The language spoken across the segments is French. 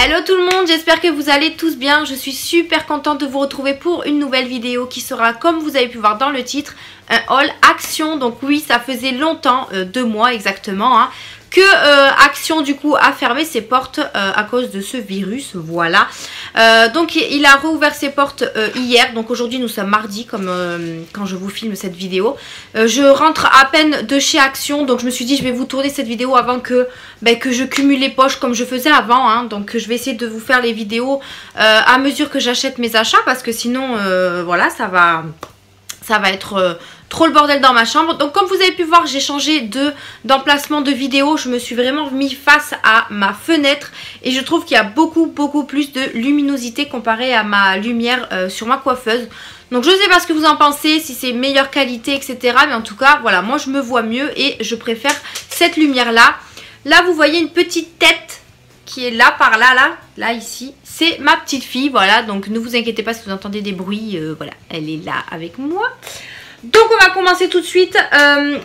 Hello tout le monde, j'espère que vous allez tous bien. Je suis super contente de vous retrouver pour une nouvelle vidéo qui sera, comme vous avez pu voir dans le titre, un haul Action. Donc oui, ça faisait longtemps, 2 mois exactement, hein, que Action du coup a fermé ses portes à cause de ce virus, voilà. Donc il a rouvert ses portes hier, donc aujourd'hui nous sommes mardi comme quand je vous filme cette vidéo. Je rentre à peine de chez Action, donc je me suis dit je vais vous tourner cette vidéo avant que je cumule les poches comme je faisais avant, hein. Donc je vais essayer de vous faire les vidéos à mesure que j'achète mes achats, parce que sinon voilà, ça va être trop le bordel dans ma chambre. Donc comme vous avez pu voir, j'ai changé d'emplacement de vidéo. Je me suis vraiment mis face à ma fenêtre et je trouve qu'il y a beaucoup plus de luminosité comparé à ma lumière sur ma coiffeuse. Donc je ne sais pas ce que vous en pensez, si c'est meilleure qualité, etc. Mais en tout cas, voilà, moi je me vois mieux et je préfère cette lumière là. Là vous voyez une petite tête qui est là, par là, là ici. C'est ma petite fille, voilà. Donc ne vous inquiétez pas si vous entendez des bruits, voilà, elle est là avec moi. Donc on va commencer tout de suite.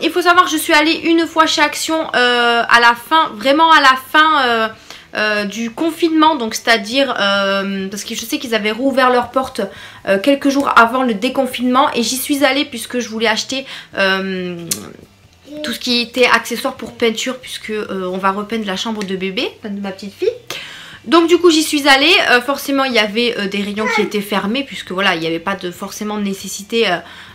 Il faut savoir que je suis allée une fois chez Action à la fin, vraiment à la fin du confinement. Donc c'est-à-dire, parce que je sais qu'ils avaient rouvert leurs portes quelques jours avant le déconfinement. Et j'y suis allée puisque je voulais acheter tout ce qui était accessoire pour peinture, puisque on va repeindre la chambre de bébé de ma petite fille. Donc du coup j'y suis allée, forcément il y avait des rayons qui étaient fermés, puisque voilà, il n'y avait pas forcément de nécessité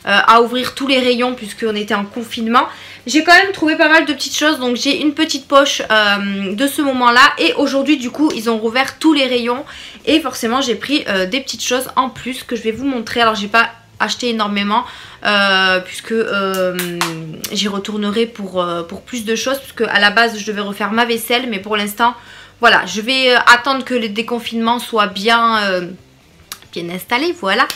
à ouvrir tous les rayons puisqu'on était en confinement. J'ai quand même trouvé pas mal de petites choses, donc j'ai une petite poche de ce moment là, et aujourd'hui du coup ils ont rouvert tous les rayons et forcément j'ai pris des petites choses en plus que je vais vous montrer. Alors j'ai pas acheté énormément puisque j'y retournerai pour plus de choses, puisque à la base je devais refaire ma vaisselle, mais pour l'instant voilà, je vais attendre que le déconfinement soit bien installé, voilà,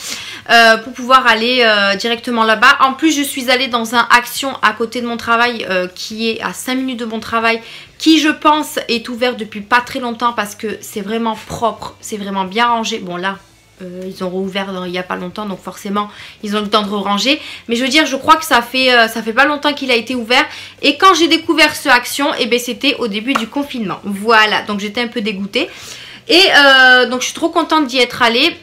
pour pouvoir aller directement là-bas. En plus, je suis allée dans un Action à côté de mon travail qui est à 5 minutes de mon travail, qui je pense est ouvert depuis pas très longtemps parce que c'est vraiment propre, c'est vraiment bien rangé. Bon là, ils ont rouvert il n'y a pas longtemps, donc forcément ils ont le temps de ranger, mais je veux dire, je crois que ça fait pas longtemps qu'il a été ouvert. Et quand j'ai découvert ce Action, et ben c'était au début du confinement, voilà, donc j'étais un peu dégoûtée. Et donc je suis trop contente d'y être allée.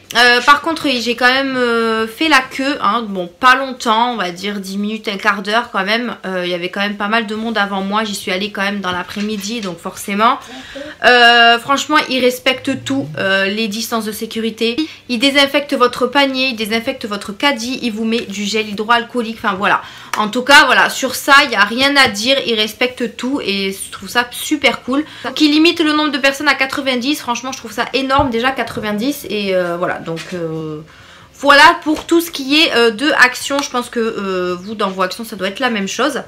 Par contre j'ai quand même fait la queue, hein. Bon, pas longtemps, on va dire 10 minutes, un quart d'heure quand même. Il y avait quand même pas mal de monde avant moi. J'y suis allée quand même dans l'après-midi, donc forcément franchement ils respectent tout, les distances de sécurité. Ils désinfectent votre panier, ils désinfectent votre caddie, ils vous mettent du gel hydroalcoolique, enfin voilà. En tout cas voilà, sur ça il n'y a rien à dire, ils respectent tout et je trouve ça super cool. Donc ils limitent le nombre de personnes à 90, franchement je trouve ça énorme, déjà 90. Et voilà, donc voilà pour tout ce qui est de Action. Je pense que vous dans vos Actions ça doit être la même chose.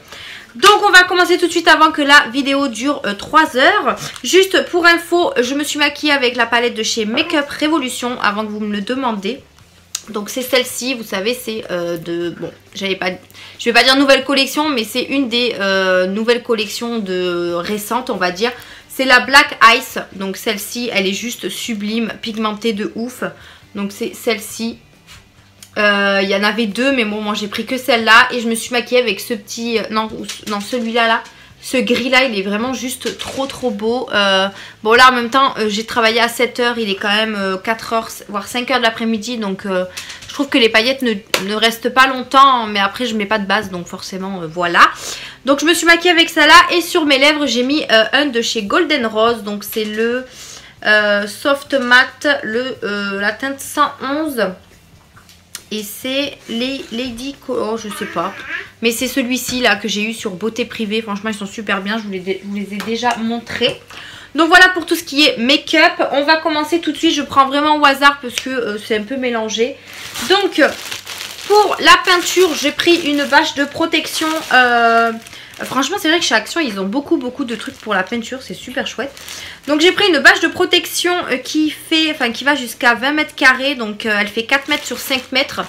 Donc on va commencer tout de suite avant que la vidéo dure 3 heures. Juste pour info, je me suis maquillée avec la palette de chez Make Up Révolution avant que vous me le demandiez. Donc c'est celle-ci, vous savez, c'est bon, je vais pas dire nouvelle collection, mais c'est une des nouvelles collections récentes, on va dire. C'est la Black Ice, donc celle-ci, elle est juste sublime, pigmentée de ouf. Donc c'est celle-ci. Il y en avait 2, mais bon, moi j'ai pris que celle-là. Et je me suis maquillée avec ce petit... non, celui-là, là. Ce gris-là, il est vraiment juste trop beau. Bon, là, en même temps, j'ai travaillé à 7 h. Il est quand même 4 h, voire 5 h de l'après-midi. Donc, je trouve que les paillettes ne restent pas longtemps. Mais après, je mets pas de base. Donc, forcément, voilà. Donc, je me suis maquillée avec ça là. Et sur mes lèvres, j'ai mis un de chez Golden Rose. Donc, c'est le Soft Matte, la teinte 111. Et c'est les Lady... Oh, je sais pas. Mais c'est celui-ci là que j'ai eu sur Beauté Privée. Franchement, ils sont super bien. Je vous les ai déjà montrés. Donc voilà pour tout ce qui est make-up. On va commencer tout de suite. Je prends vraiment au hasard parce que c'est un peu mélangé. Donc, pour la peinture, j'ai pris une bâche de protection. Franchement, c'est vrai que chez Action, ils ont beaucoup de trucs pour la peinture. C'est super chouette. Donc, j'ai pris une bâche de protection qui va jusqu'à 20 mètres carrés. Donc, elle fait 4 mètres sur 5 mètres.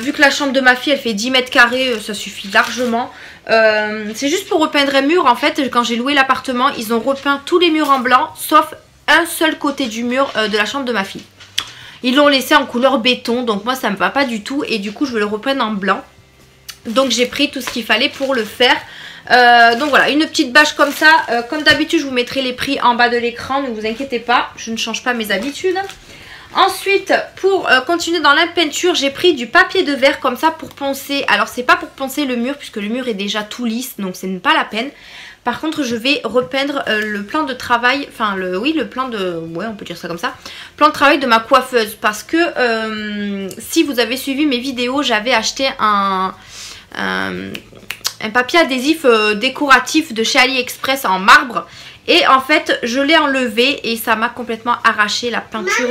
Vu que la chambre de ma fille, elle fait 10 mètres carrés, ça suffit largement. C'est juste pour repeindre un mur. En fait, quand j'ai loué l'appartement, ils ont repeint tous les murs en blanc, sauf un seul côté du mur de la chambre de ma fille. Ils l'ont laissé en couleur béton. Donc, moi, ça me va pas du tout. Et du coup, je veux le repeindre en blanc. Donc j'ai pris tout ce qu'il fallait pour le faire. Donc voilà, une petite bâche comme ça. Comme d'habitude, je vous mettrai les prix en bas de l'écran, ne vous inquiétez pas, je ne change pas mes habitudes. Ensuite, pour continuer dans la peinture, j'ai pris du papier de verre comme ça pour poncer. Alors c'est pas pour poncer le mur puisque le mur est déjà tout lisse, donc ce n'est pas la peine. Par contre, je vais repeindre le plan de travail, enfin le plan de, ouais on peut dire ça comme ça, plan de travail de ma coiffeuse. Parce que si vous avez suivi mes vidéos, j'avais acheté un papier adhésif décoratif de chez AliExpress en marbre. Et en fait, je l'ai enlevé et ça m'a complètement arraché la peinture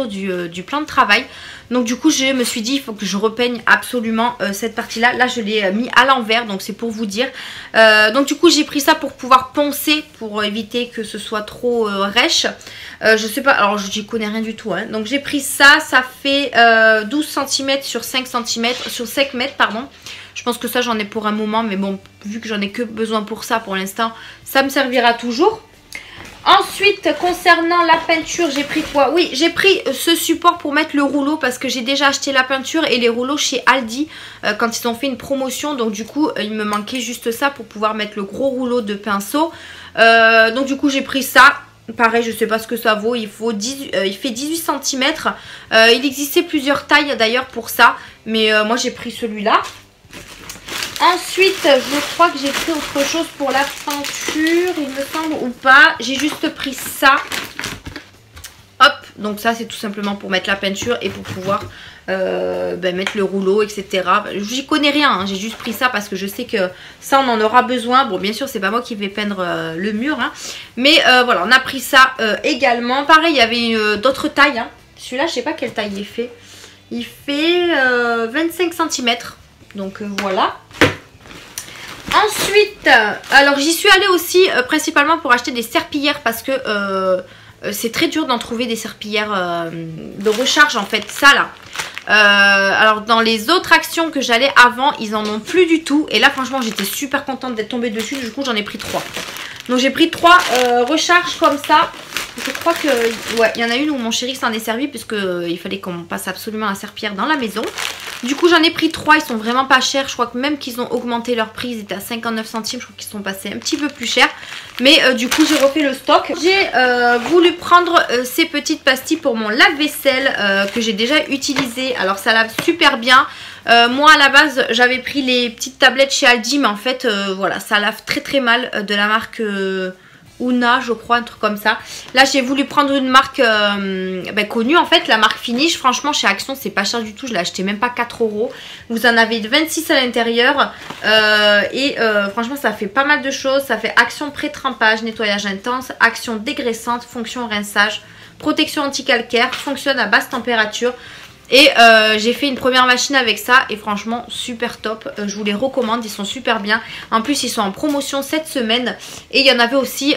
du plan de travail. Donc du coup je me suis dit il faut que je repeigne absolument cette partie là. Là je l'ai mis à l'envers, donc c'est pour vous dire. Donc du coup j'ai pris ça pour pouvoir poncer, pour éviter que ce soit trop rêche. Je sais pas, alors j'y connais rien du tout hein. Donc j'ai pris ça, ça fait 12 cm sur 5 cm, sur 5 mètres pardon. Je pense que ça j'en ai pour un moment, mais bon vu que j'en ai que besoin pour ça pour l'instant, ça me servira toujours. Ensuite, concernant la peinture, j'ai pris quoi? Oui, j'ai pris ce support pour mettre le rouleau parce que j'ai déjà acheté la peinture et les rouleaux chez Aldi quand ils ont fait une promotion. Donc du coup, il me manquait juste ça pour pouvoir mettre le gros rouleau de pinceau. Donc du coup, j'ai pris ça. Pareil, je sais pas ce que ça vaut. Il fait 18 cm. Il existait plusieurs tailles d'ailleurs pour ça. Mais moi, j'ai pris celui-là. Ensuite, je crois que j'ai pris autre chose pour la peinture, il me semble, ou pas. J'ai juste pris ça. Hop, donc ça c'est tout simplement pour mettre la peinture et pour pouvoir mettre le rouleau, etc. J'y connais rien, hein. J'ai juste pris ça parce que je sais que ça on en aura besoin. Bon, bien sûr, c'est pas moi qui vais peindre le mur, hein. Mais voilà, on a pris ça également. Pareil, il y avait d'autres tailles, hein. Celui-là, je sais pas quelle taille il fait. Il fait 25 cm. Donc voilà. Ensuite, alors j'y suis allée aussi principalement pour acheter des serpillières parce que c'est très dur d'en trouver des serpillières de recharge en fait, ça là. Alors dans les autres actions que j'allais avant, ils en ont plus du tout. Et là franchement j'étais super contente d'être tombée dessus, du coup j'en ai pris 3. Donc j'ai pris 3 recharges comme ça. Je crois que ouais, il y en a une où mon chéri s'en est servi puisque il fallait qu'on passe absolument la serpillière dans la maison. Du coup j'en ai pris 3, ils sont vraiment pas chers. Je crois que même qu'ils ont augmenté leur prix, ils étaient à 59 centimes. Je crois qu'ils sont passés un petit peu plus chers. Mais du coup j'ai refait le stock. J'ai voulu prendre ces petites pastilles pour mon lave-vaisselle que j'ai déjà utilisé. Alors ça lave super bien. Moi à la base j'avais pris les petites tablettes chez Aldi, mais en fait voilà, ça lave très très mal, de la marque Una, je crois, un truc comme ça. Là j'ai voulu prendre une marque connue en fait, la marque Finish. Franchement chez Action c'est pas cher du tout, je l'ai acheté même pas 4 €. Vous en avez 26 à l'intérieur franchement ça fait pas mal de choses. Ça fait action pré-trempage, nettoyage intense, action dégraissante, fonction rinçage, protection anti-calcaire, fonctionne à basse température. Et j'ai fait une première machine avec ça et franchement super top, je vous les recommande, ils sont super bien. En plus ils sont en promotion cette semaine et il y en avait aussi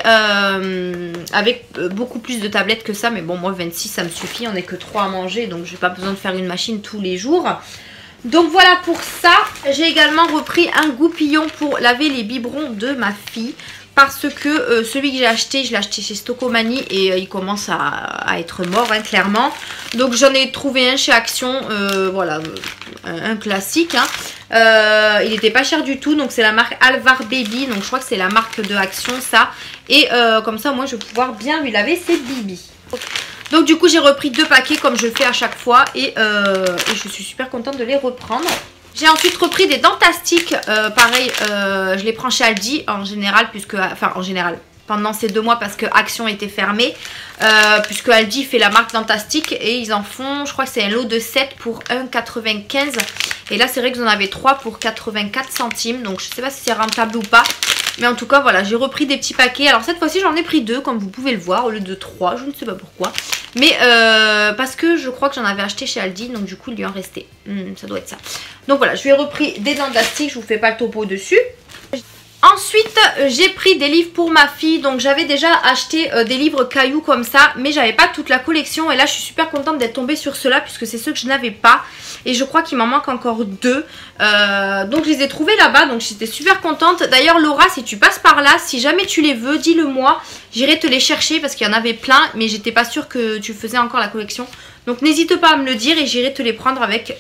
avec beaucoup plus de tablettes que ça. Mais bon, moi 26 ça me suffit, on n'est que 3 à manger, donc j'ai pas besoin de faire une machine tous les jours. Donc voilà pour ça. J'ai également repris un goupillon pour laver les biberons de ma fille. Parce que celui que j'ai acheté, je l'ai acheté chez Stocomanie et il commence à être mort, hein, clairement. Donc j'en ai trouvé un chez Action, voilà, un classique. Hein. Il n'était pas cher du tout, donc c'est la marque Alvar Baby. Donc je crois que c'est la marque de Action ça. Et comme ça, moi je vais pouvoir bien lui laver ses bibis. Donc du coup j'ai repris 2 paquets comme je le fais à chaque fois et je suis super contente de les reprendre. J'ai ensuite repris des dentastiques, pareil, je les prends chez Aldi en général, pendant ces 2 mois parce que Action était fermée, puisque Aldi fait la marque Dentastique et ils en font, je crois que c'est un lot de 7 pour 1,95 €. Et là c'est vrai que vous en avez 3 pour 84 centimes, donc je sais pas si c'est rentable ou pas. Mais en tout cas voilà, j'ai repris des petits paquets. Alors cette fois-ci j'en ai pris 2 comme vous pouvez le voir au lieu de 3, je ne sais pas pourquoi. Mais parce que je crois que j'en avais acheté chez Aldi, donc du coup il lui en restait. Ça doit être ça. Donc voilà, je lui ai repris des dents d'élastique, je vous fais pas le topo dessus. Ensuite, j'ai pris des livres pour ma fille. Donc j'avais déjà acheté des livres cailloux comme ça, mais j'avais pas toute la collection. Et là je suis super contente d'être tombée sur ceux-là puisque c'est ceux que je n'avais pas. Et je crois qu'il m'en manque encore 2. Donc je les ai trouvés là-bas, donc j'étais super contente. D'ailleurs Laura, si tu passes par là, si jamais tu les veux, dis-le moi. J'irai te les chercher parce qu'il y en avait plein, mais j'étais pas sûre que tu faisais encore la collection. Donc n'hésite pas à me le dire et j'irai te les prendre avec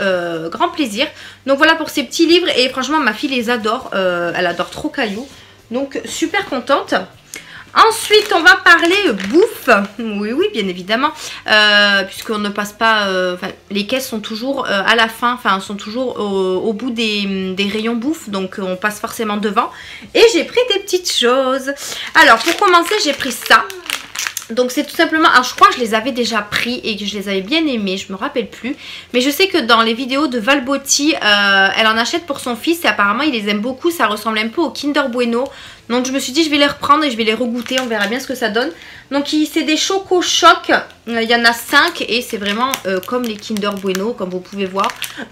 grand plaisir. Donc voilà pour ces petits livres et franchement ma fille les adore, elle adore trop Caillou. Donc super contente. Ensuite, on va parler bouffe. Oui, oui, bien évidemment. Puisqu'on ne passe pas... les caisses sont toujours à la fin. Enfin, sont toujours au bout des rayons bouffe. Donc, on passe forcément devant. Et j'ai pris des petites choses. Alors, pour commencer, j'ai pris ça. Donc c'est tout simplement, alors je crois que je les avais déjà pris et que je les avais bien aimés, je me rappelle plus. Mais je sais que dans les vidéos de Valbotti, elle en achète pour son fils et apparemment il les aime beaucoup, ça ressemble un peu au Kinder Bueno. Donc je me suis dit je vais les reprendre et je vais les regoûter, on verra bien ce que ça donne. Donc c'est des Choco Choc, il y en a 5 et c'est vraiment comme les Kinder Bueno comme vous pouvez voir.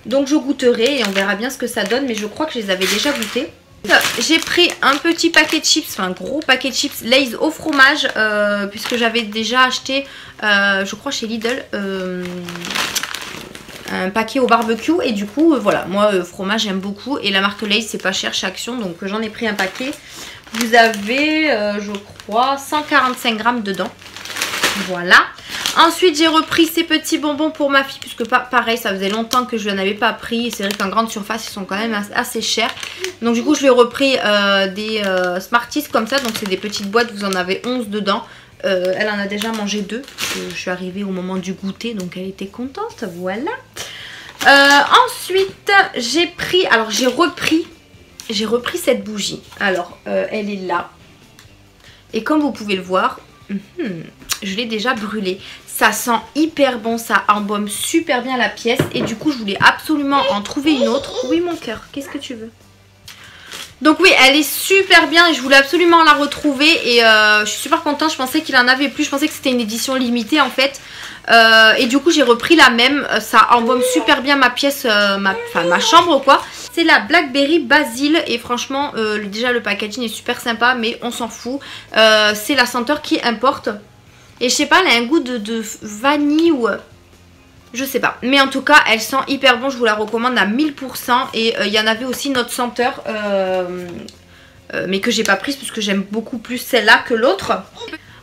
Donc je goûterai et on verra bien ce que ça donne, mais je crois que je les avais déjà goûtés. J'ai pris un petit paquet de chips, enfin un gros paquet de chips Lay's au fromage, puisque j'avais déjà acheté, je crois chez Lidl, un paquet au barbecue. Et du coup, voilà, moi fromage j'aime beaucoup. Et la marque Lay's c'est pas cher chez Action, donc j'en ai pris un paquet. Vous avez, je crois, 145 grammes dedans. Voilà. Ensuite j'ai repris ces petits bonbons pour ma fille, puisque pareil ça faisait longtemps que je n'en avais pas pris. Et c'est vrai qu'en grande surface ils sont quand même assez chers. Donc du coup je lui ai repris des Smarties comme ça. Donc c'est des petites boîtes, vous en avez 11 dedans. Elle en a déjà mangé 2. Je suis arrivée au moment du goûter, donc elle était contente. Voilà. Ensuite j'ai pris, alors j'ai repris cette bougie. Alors elle est là. Et comme vous pouvez le voir, je l'ai déjà brûlée. Ça sent hyper bon, ça embaume super bien la pièce. Et du coup je voulais absolument en trouver une autre. Oui mon cœur, qu'est-ce que tu veux? Donc oui, elle est super bien et je voulais absolument la retrouver. Et je suis super contente, je pensais qu'il en avait plus. Je pensais que c'était une édition limitée en fait. Et du coup j'ai repris la même. Ça embaume super bien ma pièce, ma chambre quoi. C'est la Blackberry Basil et franchement déjà le packaging est super sympa, mais on s'en fout. C'est la senteur qui importe. Et je sais pas, elle a un goût de vanille ou... je sais pas. Mais en tout cas, elle sent hyper bon. Je vous la recommande à 1000%. Et il y en avait aussi notre senteur. Mais que j'ai pas prise puisque j'aime beaucoup plus celle-là que l'autre.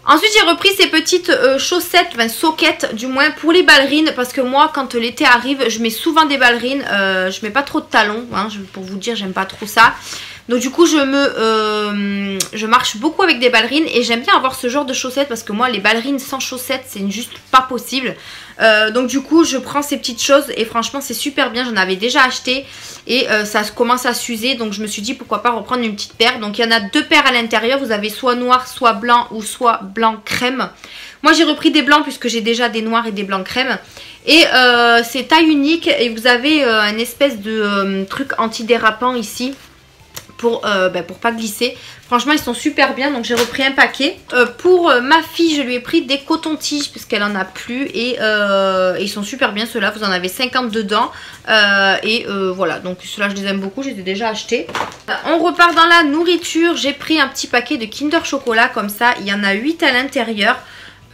Ensuite, j'ai repris ces petites chaussettes, enfin soquettes du moins pour les ballerines. Parce que moi, quand l'été arrive, je mets souvent des ballerines. Je mets pas trop de talons. Hein, pour vous dire, j'aime pas trop ça. Donc du coup je marche beaucoup avec des ballerines et j'aime bien avoir ce genre de chaussettes parce que moi les ballerines sans chaussettes c'est juste pas possible. Donc du coup je prends ces petites choses et franchement c'est super bien, j'en avais déjà acheté et ça commence à s'user, donc je me suis dit pourquoi pas reprendre une petite paire. Donc il y en a 2 paires à l'intérieur, vous avez soit noir soit blanc ou soit blanc crème. Moi j'ai repris des blancs puisque j'ai déjà des noirs et des blancs crème. Et c'est taille unique et vous avez un espèce de truc anti-dérapant ici. Pour pas glisser. Franchement ils sont super bien, donc j'ai repris un paquet. Pour ma fille je lui ai pris des cotons-tiges puisqu'elle en a plus. Et ils sont super bien ceux-là, vous en avez 50 dedans. Voilà, donc ceux-là je les aime beaucoup, je les ai déjà achetés. On repart dans la nourriture, j'ai pris un petit paquet de Kinder Chocolat comme ça, il y en a 8 à l'intérieur.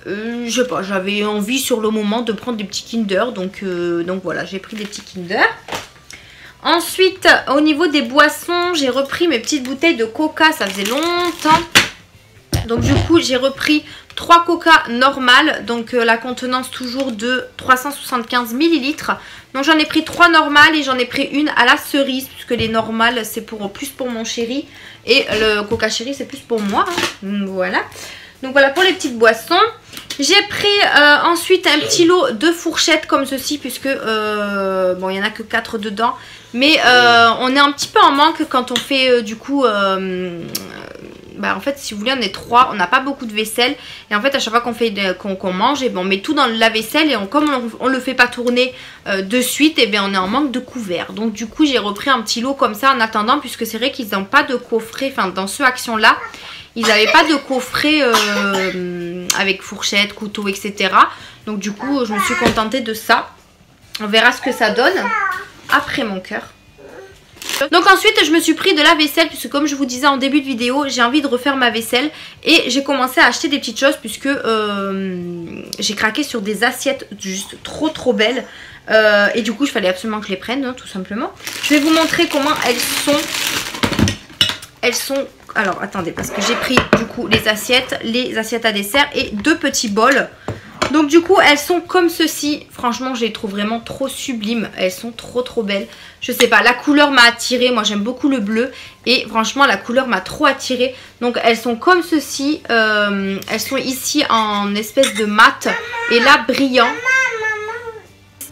Je sais pas, j'avais envie sur le moment de prendre des petits Kinder, donc voilà, j'ai pris des petits Kinder. Ensuite, au niveau des boissons, j'ai repris mes petites bouteilles de coca, ça faisait longtemps. Donc du coup, j'ai repris 3 coca normales, donc la contenance toujours de 375 ml. Donc j'en ai pris 3 normales et j'en ai pris une à la cerise, puisque les normales c'est plus pour mon chéri et le coca chéri c'est plus pour moi. Hein. Voilà. Donc voilà pour les petites boissons. J'ai pris ensuite un petit lot de fourchettes comme ceci, puisque bon il n'y en a que 4 dedans. Mais on est un petit peu en manque quand on fait du coup... en fait si vous voulez on est 3, on n'a pas beaucoup de vaisselle. Et en fait à chaque fois qu'on fait qu'on mange, et on met tout dans la vaisselle. Et comme on le fait pas tourner de suite, et bien on est en manque de couverts. Donc du coup j'ai repris un petit lot comme ça en attendant, puisque c'est vrai qu'ils n'ont pas de coffret, enfin dans ce action là ils n'avaient pas de coffret avec fourchette, couteau, etc. Donc du coup je me suis contentée de ça. On verra ce que ça donne après mon cœur. Donc ensuite je me suis pris de la vaisselle, puisque comme je vous disais en début de vidéo, j'ai envie de refaire ma vaisselle. Et j'ai commencé à acheter des petites choses, puisque j'ai craqué sur des assiettes juste trop belles. Et du coup il fallait absolument que je les prenne, hein, tout simplement. Je vais vous montrer comment elles sont. Elles sont... Alors attendez, parce que j'ai pris du coup les assiettes à dessert et 2 petits bols. Donc du coup elles sont comme ceci. Franchement je les trouve vraiment trop sublimes. Elles sont trop belles. Je sais pas, la couleur m'a attirée. Moi j'aime beaucoup le bleu. Et franchement la couleur m'a trop attirée. Donc elles sont comme ceci. Elles sont ici en espèce de mat. Et là brillant.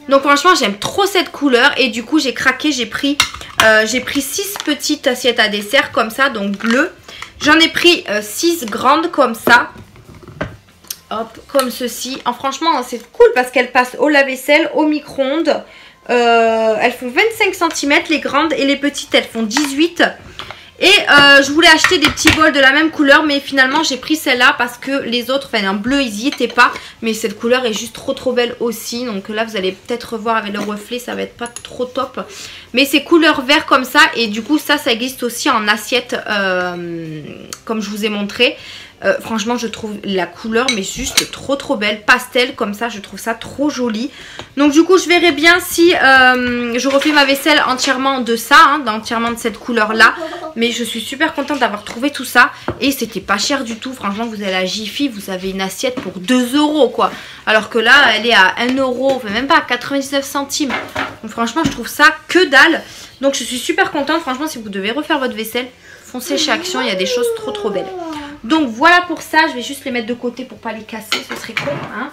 Donc franchement j'aime trop cette couleur. Et du coup j'ai craqué. J'ai pris 6 petites assiettes à dessert comme ça. Donc bleu. J'en ai pris 6 grandes comme ça. Hop, comme ceci. Franchement, c'est cool parce qu'elles passent au lave-vaisselle, au micro-ondes. Elles font 25 cm les grandes et les petites, elles font 18. Et je voulais acheter des petits bols de la même couleur, mais finalement, j'ai pris celle-là parce que les autres, enfin, en bleu, ils y étaient pas. Mais cette couleur est juste trop belle aussi. Donc là, vous allez peut-être revoir avec le reflet, ça va être pas trop top. Mais c'est couleur vert comme ça. Et du coup, ça existe aussi en assiette, comme je vous ai montré. Franchement je trouve la couleur mais juste trop belle, pastel comme ça, je trouve ça trop joli. Donc du coup je verrai bien si je refais ma vaisselle entièrement de ça, hein, entièrement de cette couleur là. Mais je suis super contente d'avoir trouvé tout ça. Et c'était pas cher du tout, franchement vous allez à Jiffy, vous avez une assiette pour 2 € quoi. Alors que là elle est à 1 €, enfin même pas à 99 centimes. Donc franchement je trouve ça que dalle. Donc je suis super contente, franchement si vous devez refaire votre vaisselle, foncez chez Action, il y a des choses trop belles. Donc voilà pour ça, je vais juste les mettre de côté pour pas les casser, ce serait con hein.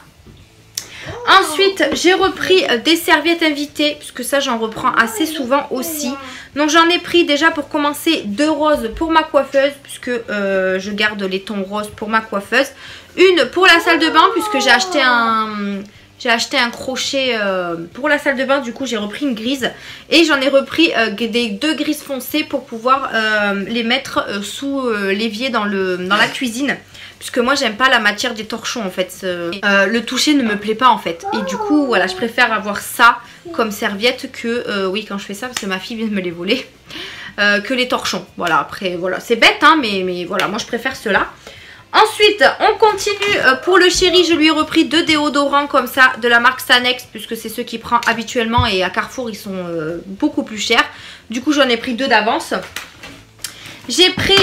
Ensuite j'ai repris des serviettes invitées, puisque ça j'en reprends assez souvent aussi. Donc j'en ai pris déjà pour commencer 2 roses pour ma coiffeuse, puisque je garde les tons roses pour ma coiffeuse. Une pour la salle de bain, puisque j'ai acheté un crochet pour la salle de bain, du coup j'ai repris une grise. Et j'en ai repris des 2 grises foncées pour pouvoir les mettre sous l'évier dans la cuisine. Puisque moi j'aime pas la matière des torchons en fait. Le toucher ne me plaît pas en fait. Et du coup voilà, je préfère avoir ça comme serviette que, oui quand je fais ça parce que ma fille vient de me les voler, que les torchons. Voilà, après voilà, c'est bête hein, mais voilà, moi je préfère cela. Ensuite on continue, pour le chéri je lui ai repris 2 déodorants comme ça de la marque Sanex, puisque c'est ceux qu'il prend habituellement et à Carrefour ils sont beaucoup plus chers. Du coup j'en ai pris 2 d'avance. J'ai pris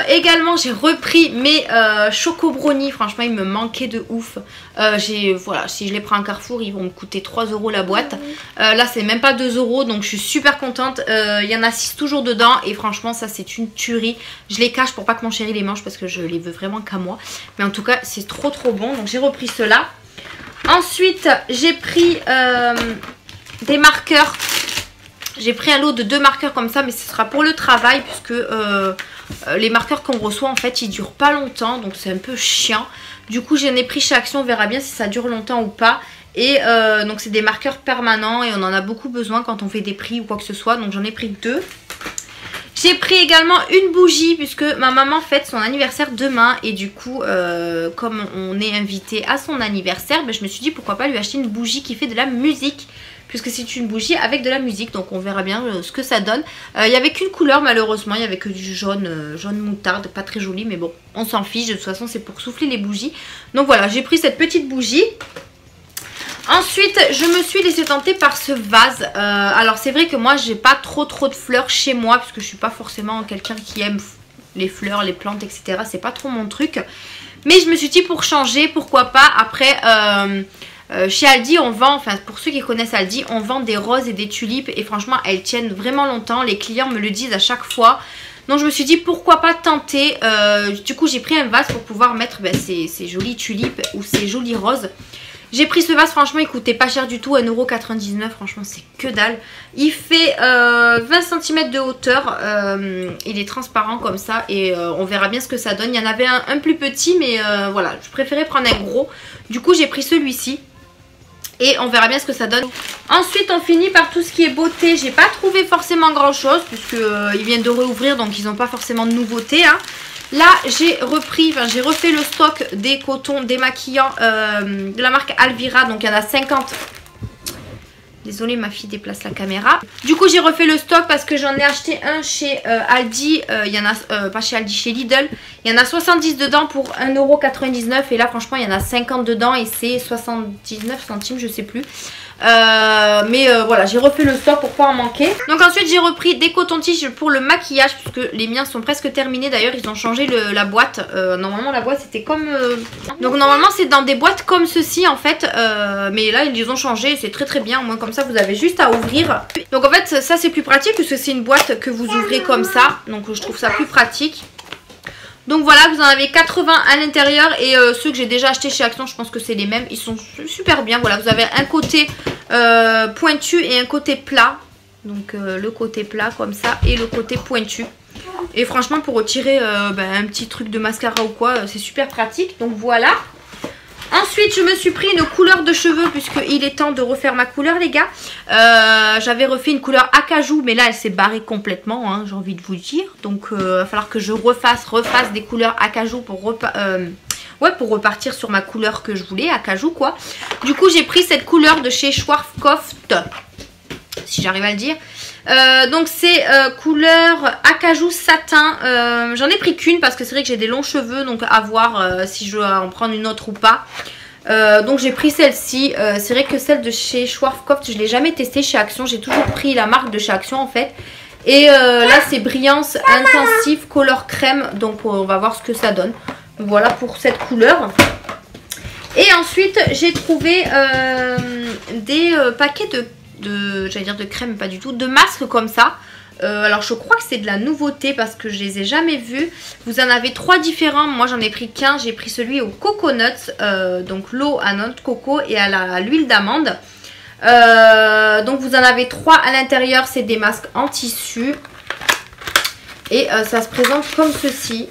également, j'ai repris mes Choco Brownie. Franchement ils me manquaient de ouf. Voilà, si je les prends à Carrefour ils vont me coûter 3 € la boîte. Là c'est même pas 2 € donc je suis super contente. Il y en a 6 toujours dedans et franchement ça c'est une tuerie. Je les cache pour pas que mon chéri les mange parce que je les veux vraiment qu'à moi. Mais en tout cas c'est trop bon, donc j'ai repris cela. Ensuite j'ai pris des marqueurs. J'ai pris un lot de 2 marqueurs comme ça, mais ce sera pour le travail puisque les marqueurs qu'on reçoit en fait ils durent pas longtemps, donc c'est un peu chiant. Du coup j'en ai pris chez Action, on verra bien si ça dure longtemps ou pas. Et donc c'est des marqueurs permanents et on en a beaucoup besoin quand on fait des prix ou quoi que ce soit, donc j'en ai pris 2. J'ai pris également une bougie puisque ma maman fête son anniversaire demain et du coup comme on est invité à son anniversaire, ben, je me suis dit pourquoi pas lui acheter une bougie qui fait de la musique. Puisque c'est une bougie avec de la musique, donc on verra bien ce que ça donne. Il n'y avait qu'une couleur malheureusement, il n'y avait que du jaune, jaune moutarde, pas très joli, mais bon, on s'en fiche, de toute façon c'est pour souffler les bougies. Donc voilà, j'ai pris cette petite bougie. Ensuite, je me suis laissée tenter par ce vase. Alors c'est vrai que moi j'ai pas trop de fleurs chez moi, puisque je suis pas forcément quelqu'un qui aime les fleurs, les plantes, etc. C'est pas trop mon truc. Mais je me suis dit pour changer, pourquoi pas, après... chez Aldi on vend, enfin pour ceux qui connaissent Aldi, on vend des roses et des tulipes et franchement elles tiennent vraiment longtemps, les clients me le disent à chaque fois. Donc je me suis dit pourquoi pas tenter, du coup j'ai pris un vase pour pouvoir mettre ces jolies tulipes ou ces jolies roses. J'ai pris ce vase, franchement il coûtait pas cher du tout, 1,99 €, franchement c'est que dalle. Il fait 20 cm de hauteur, il est transparent comme ça et on verra bien ce que ça donne. Il y en avait un plus petit mais voilà, je préférais prendre un gros. Du coup j'ai pris celui-ci. Et on verra bien ce que ça donne. Ensuite on finit par tout ce qui est beauté. J'ai pas trouvé forcément grand chose puisque ils viennent de rouvrir, donc ils n'ont pas forcément de nouveautés hein. Là j'ai refait le stock des cotons démaquillants de la marque Alvira. Donc il y en a 50. Désolée, ma fille déplace la caméra. Du coup j'ai refait le stock parce que j'en ai acheté un chez Aldi. Il y en a, pas chez Aldi, chez Lidl. Il y en a 70 dedans pour 1,99 € et là franchement il y en a 50 dedans et c'est 79 centimes, je sais plus. Voilà, j'ai refait le stock pour pas en manquer. Donc ensuite j'ai repris des cotons-tiges pour le maquillage, puisque les miens sont presque terminés. D'ailleurs ils ont changé la boîte. Normalement la boîte c'était comme... Donc normalement c'est dans des boîtes comme ceci en fait. Mais là ils les ont changé, c'est très très bien. Au moins comme ça vous avez juste à ouvrir. Donc en fait ça c'est plus pratique, puisque c'est une boîte que vous ouvrez comme ça. Donc je trouve ça plus pratique. Donc voilà, vous en avez 80 à l'intérieur et ceux que j'ai déjà achetés chez Action, je pense que c'est les mêmes. Ils sont super bien. Voilà, vous avez un côté pointu et un côté plat. Donc le côté plat comme ça et le côté pointu. Et franchement, pour retirer un petit truc de mascara ou quoi, c'est super pratique. Donc voilà. Ensuite, je me suis pris une couleur de cheveux puisqu'il est temps de refaire ma couleur, les gars. J'avais refait une couleur acajou, mais là, elle s'est barrée complètement, hein, j'ai envie de vous dire. Donc, il va falloir que je refasse des couleurs acajou pour repartir sur ma couleur que je voulais, acajou, quoi. Du coup, j'ai pris cette couleur de chez Schwarzkopf, si j'arrive à le dire. Donc c'est couleur acajou satin. J'en ai pris qu'une parce que c'est vrai que j'ai des longs cheveux, donc à voir si je dois en prendre une autre ou pas. Donc j'ai pris celle-ci. C'est vrai que celle de chez Schwarzkopf, je ne l'ai jamais testée chez Action. J'ai toujours pris la marque de chez Action en fait. Et là c'est Brillance Intensive Color Crème. Donc on va voir ce que ça donne. Voilà pour cette couleur. Et ensuite j'ai trouvé des paquets j'allais dire de crème, pas du tout, de masques comme ça. Alors je crois que c'est de la nouveauté parce que je les ai jamais vus. Vous en avez 3 différents, moi j'en ai pris qu'un. J'ai pris celui au coconut, donc l'eau à noix de coco et à l'huile d'amande. Donc vous en avez 3 à l'intérieur, c'est des masques en tissu. Et ça se présente comme ceci.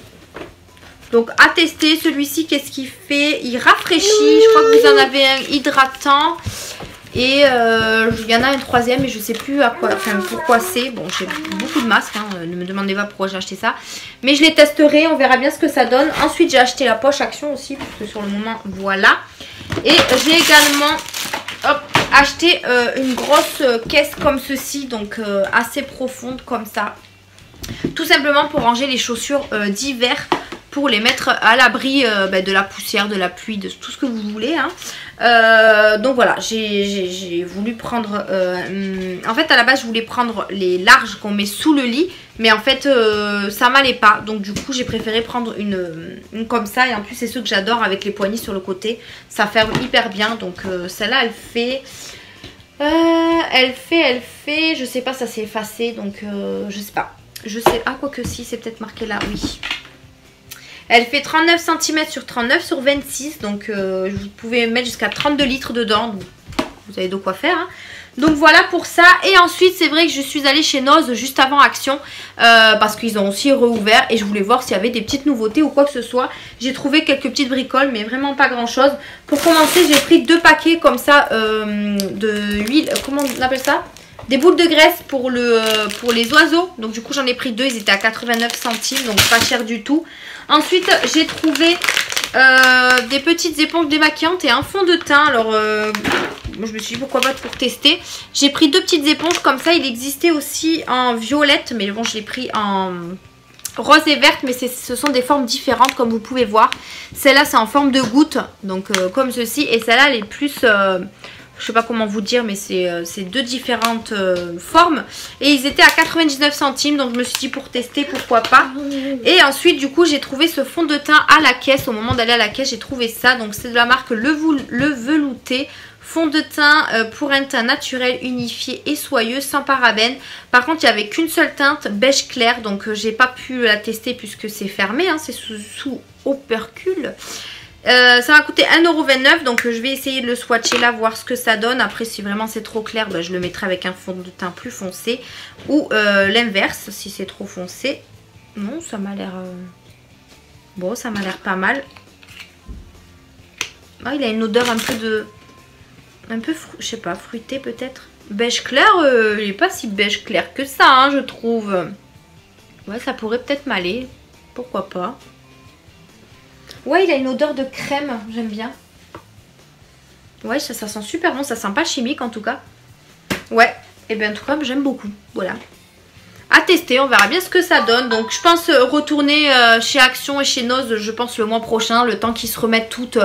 Donc à tester, celui-ci qu'est-ce qu'il fait? Il rafraîchit, je crois que vous en avez un hydratant. Et il y en a un troisième mais je sais plus à quoi, enfin pourquoi c'est. Bon, j'ai beaucoup de masques, hein, ne me demandez pas pourquoi j'ai acheté ça. Mais je les testerai, on verra bien ce que ça donne. Ensuite j'ai acheté la poche Action aussi, parce que sur le moment, voilà. Et j'ai également acheté une grosse caisse comme ceci, donc assez profonde comme ça. Tout simplement pour ranger les chaussures d'hiver, pour les mettre à l'abri de la poussière, de la pluie, de tout ce que vous voulez, hein. Donc voilà, j'ai voulu prendre en fait à la base je voulais prendre les larges qu'on met sous le lit, mais en fait ça m'allait pas, donc du coup j'ai préféré prendre une comme ça. Et en plus c'est ceux que j'adore, avec les poignées sur le côté, ça ferme hyper bien. Donc celle-là elle fait, je sais pas, ça s'est effacé, donc je sais pas, quoi que si, c'est peut-être marqué là, oui. Elle fait 39 cm sur 39 sur 26. Donc vous pouvez mettre jusqu'à 32 litres dedans. Donc, vous avez de quoi faire, hein. Donc voilà pour ça. Et ensuite c'est vrai que je suis allée chez Noz juste avant Action. Parce qu'ils ont aussi rouvert. Et je voulais voir s'il y avait des petites nouveautés ou quoi que ce soit. J'ai trouvé quelques petites bricoles, mais vraiment pas grand chose. Pour commencer j'ai pris 2 paquets comme ça de huile. Comment on appelle ça? Des boules de graisse pour les oiseaux. Donc du coup j'en ai pris 2, ils étaient à 89 centimes. Donc pas cher du tout. Ensuite j'ai trouvé des petites éponges démaquillantes et un fond de teint. Alors je me suis dit pourquoi pas pour tester. J'ai pris 2 petites éponges comme ça. Il existait aussi en violette, mais bon je l'ai pris en rose et verte, mais ce sont des formes différentes comme vous pouvez voir. Celle-là c'est en forme de goutte, donc comme ceci. Et celle-là elle est plus... je sais pas comment vous dire, mais c'est 2 différentes formes. Et ils étaient à 99 centimes. Donc je me suis dit pour tester, pourquoi pas. Et ensuite du coup j'ai trouvé ce fond de teint à la caisse. Au moment d'aller à la caisse j'ai trouvé ça. Donc c'est de la marque Le Velouté. Fond de teint pour un teint naturel, unifié et soyeux, sans parabènes. Par contre il n'y avait qu'une seule teinte, beige clair. Donc j'ai pas pu la tester puisque c'est fermé, hein, c'est sous opercule. Ça m'a coûté 1,29 €, donc je vais essayer de le swatcher là, voir ce que ça donne. Après si vraiment c'est trop clair, je le mettrai avec un fond de teint plus foncé. Ou l'inverse si c'est trop foncé. Non, ça m'a l'air... Bon, ça m'a l'air pas mal. Ah, il a une odeur un peu de... je sais pas, fruité peut-être. Beige clair, il n'est pas si beige clair que ça, hein, je trouve. Ouais, ça pourrait peut-être m'aller. Pourquoi pas. Ouais, il a une odeur de crème, j'aime bien. Ouais, ça sent super bon, ça sent pas chimique en tout cas. Ouais, et bien en tout cas, j'aime beaucoup, voilà. À tester, on verra bien ce que ça donne. Donc je pense retourner chez Action et chez Noz, je pense le mois prochain, le temps qu'ils se remettent toutes...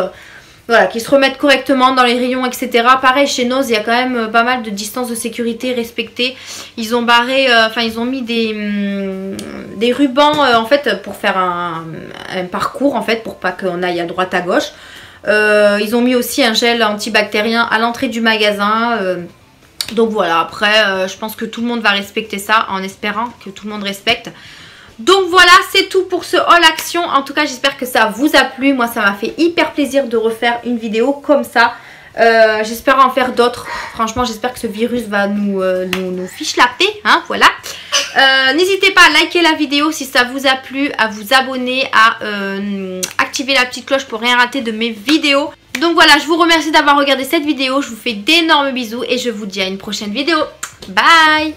voilà, qu'ils se remettent correctement dans les rayons, etc. Pareil, chez Noz, il y a quand même pas mal de distance de sécurité respectée. Ils ont barré, enfin ils ont mis des rubans en fait pour faire un parcours en fait, pour pas qu'on aille à droite à gauche. Ils ont mis aussi un gel antibactérien à l'entrée du magasin. Donc voilà, après je pense que tout le monde va respecter ça, en espérant que tout le monde respecte. Donc voilà, c'est tout pour ce haul action. En tout cas, j'espère que ça vous a plu. Moi, ça m'a fait hyper plaisir de refaire une vidéo comme ça. J'espère en faire d'autres. Franchement, j'espère que ce virus va nous fiche la paix, hein, voilà. N'hésitez pas à liker la vidéo si ça vous a plu, à vous abonner, à activer la petite cloche pour rien rater de mes vidéos. Donc voilà, je vous remercie d'avoir regardé cette vidéo. Je vous fais d'énormes bisous et je vous dis à une prochaine vidéo. Bye!